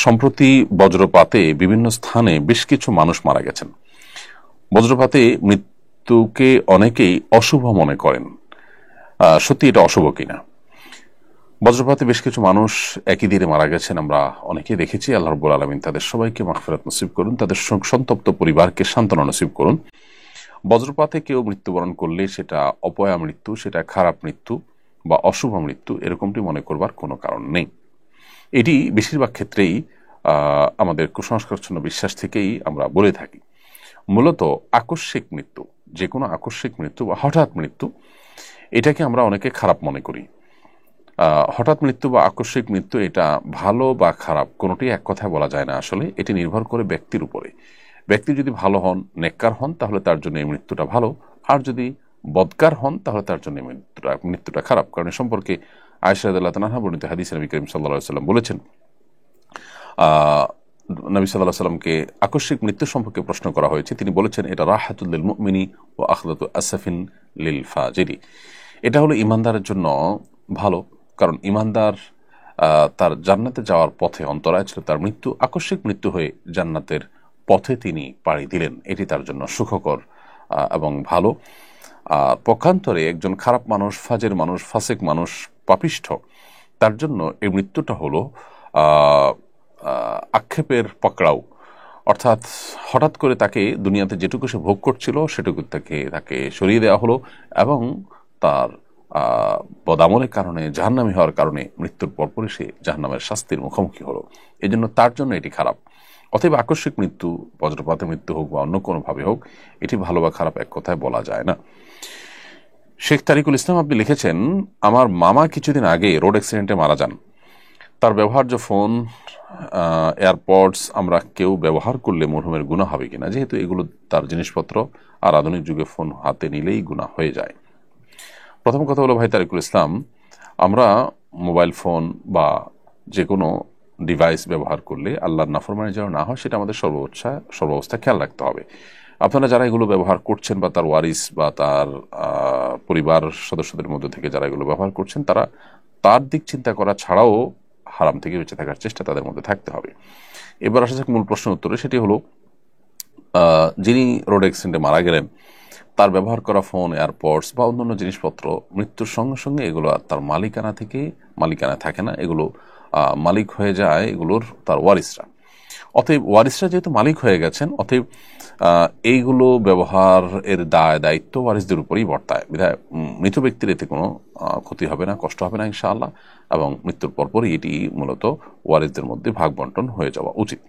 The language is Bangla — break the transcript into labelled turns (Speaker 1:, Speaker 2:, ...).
Speaker 1: সম্প্রতি বজ্রপাতে বিভিন্ন স্থানে বেশ কিছু মানুষ মারা গেছেন। বজ্রপাতে মৃত্যুকে অনেকেই অশুভ মনে করেন। সত্যি এটা অশুভ কিনা? বজ্রপাতে বেশ কিছু মানুষ একই দিনে মারা গেছেন, আমরা অনেকেই দেখেছি। আল্লাহ রাব্বুল আলামিন তাদের সবাইকে মাগফিরাত নসিব করুন, তাদের সন্তপ্ত পরিবারকে সান্ত্বনা নসিব করুন। বজ্রপাতে কেউ মৃত্যুবরণ করলে সেটা অপয়া মৃত্যু, সেটা খারাপ মৃত্যু বা অশুভ মৃত্যু, এরকমটি মনে করবার কোনো কারণ নেই। এটি বেশিরভাগ ক্ষেত্রেই আমাদের কুসংস্কারচ্ছন্ন বিশ্বাস থেকেই আমরা বলে থাকি। মূলত আকস্মিক মৃত্যু, যে কোনো আকস্মিক মৃত্যু বা হঠাৎ মৃত্যু, এটাকে আমরা অনেকে খারাপ মনে করি। হঠাৎ মৃত্যু বা আকস্মিক মৃত্যু এটা ভালো বা খারাপ কোনোটি এক কথায় বলা যায় না। আসলে এটি নির্ভর করে ব্যক্তির উপরে। ব্যক্তি যদি ভালো হন, নেককার হন, তাহলে তার জন্য এই মৃত্যুটা ভালো। আর যদি বদকার হন, তাহলে তার জন্য মৃত্যুটা খারাপ। কারণ এ সম্পর্কে আয়েশা রাদিয়াল্লাহু তাআলা বর্ণিত হাদিসে নবী করিম সাল্লাল্লাহু আলাইহি ওয়াসাল্লাম বলেছেন, নবী সাল্লাল্লাহু আলাইহি ওয়াসাল্লামকে আকস্মিক মৃত্যু সম্পর্কে প্রশ্ন করা হয়েছে। তিনি বলেছেন, এটা রাহাতুল লিল মুমিনি ওয়া আখলাতু আসফিন লিল ফাজিরি। এটা হলো ইমানদারের জন্য ভালো, কারণ ইমানদার তার জান্নাতে যাওয়ার পথে অন্তরায় ছিল, তার মৃত্যু আকস্মিক মৃত্যু হয়ে জান্নাতের পথে তিনি পাড়ি দিলেন, এটি তার জন্য সুখকর এবং ভালো। আর পক্ষান্তরে একজন খারাপ মানুষ, ফাজের মানুষ, ফাসেক মানুষ, পাপিষ্ঠ, তার জন্য এই মৃত্যুটা হলো আক্ষেপের পাকড়াও। অর্থাৎ হঠাৎ করে তাকে দুনিয়াতে যেটুকু সে ভোগ করছিল সেটুকু তাকে সরিয়ে দেওয়া হলো এবং তার বদামলের কারণে, জাহান্নামী হওয়ার কারণে মৃত্যুর পরপরই সে জাহান্নামের শাস্তির মুখোমুখি হলো। এই জন্য তার জন্য এটি খারাপ। অতএব আকস্মিক মৃত্যু, বজ্রপাতে মৃত্যু হোক বা অন্য কোনোভাবে হোক, এটি ভালো বা খারাপ এক কথায় বলা যায় না। শেখ তারিকুল ইসলাম আপনি লিখেছেন, আমার মামা কিছুদিন আগে রোড অ্যাক্সিডেন্টে মারা যান। তার ব্যবহার্য ফোন, এয়ারপডস আমরা কেউ ব্যবহার করলে মরহুমের গুনাহ হবে কিনা? যেহেতু এগুলো তার জিনিসপত্র, আর আধুনিক যুগে ফোন হাতে নিলেই গুনাহ হয়ে যায়। প্রথম কথা হলো ভাই তারিকুল ইসলাম, আমরা মোবাইল ফোন বা যে কোনো ডিভাইস ব্যবহার করলে আল্লাহর নাফরমানি যেন না হয়, সেটা আমাদের সর্বাবস্থা খেয়াল রাখতে হবে। আপনারা যারা এগুলো ব্যবহার করছেন বা তার ওয়ারিস বা তার পরিবার সদস্যদের মধ্যে থেকে যারা এগুলো ব্যবহার করছেন, তারা তার দিক চিন্তা করা ছাড়াও হারাম থেকে বেঁচে থাকার চেষ্টা তাদের মধ্যে থাকতে হবে। এবার আসা যাক মূল প্রশ্ন উত্তরে। সেটি হলো, যিনি রোড অ্যাক্সিডেন্টে মারা গেলেন, তার ব্যবহার করা ফোন, এয়ারপডস বা অন্যান্য জিনিসপত্র মৃত্যুর সঙ্গে সঙ্গে এগুলো আর তার মালিকানা থাকে না। এগুলো মালিক হয়ে যায় এগুলোর তার ওয়ারিসরা। অতএব ওয়ারিসরা যেহেতু মালিক হয়ে গেছেন, অতএব এইগুলো ব্যবহার এর দায়িত্ব ওয়ারিসদের উপরেই বর্তায়। বিধায় মৃত ব্যক্তির এতে কোনো ক্ষতি হবে না, কষ্ট হবে না ইনশাআল্লাহ, এবং মৃত্যুর পরপরই এটি মূলত ওয়ারিসদের মধ্যে ভাগ বন্টন হয়ে যাওয়া উচিত।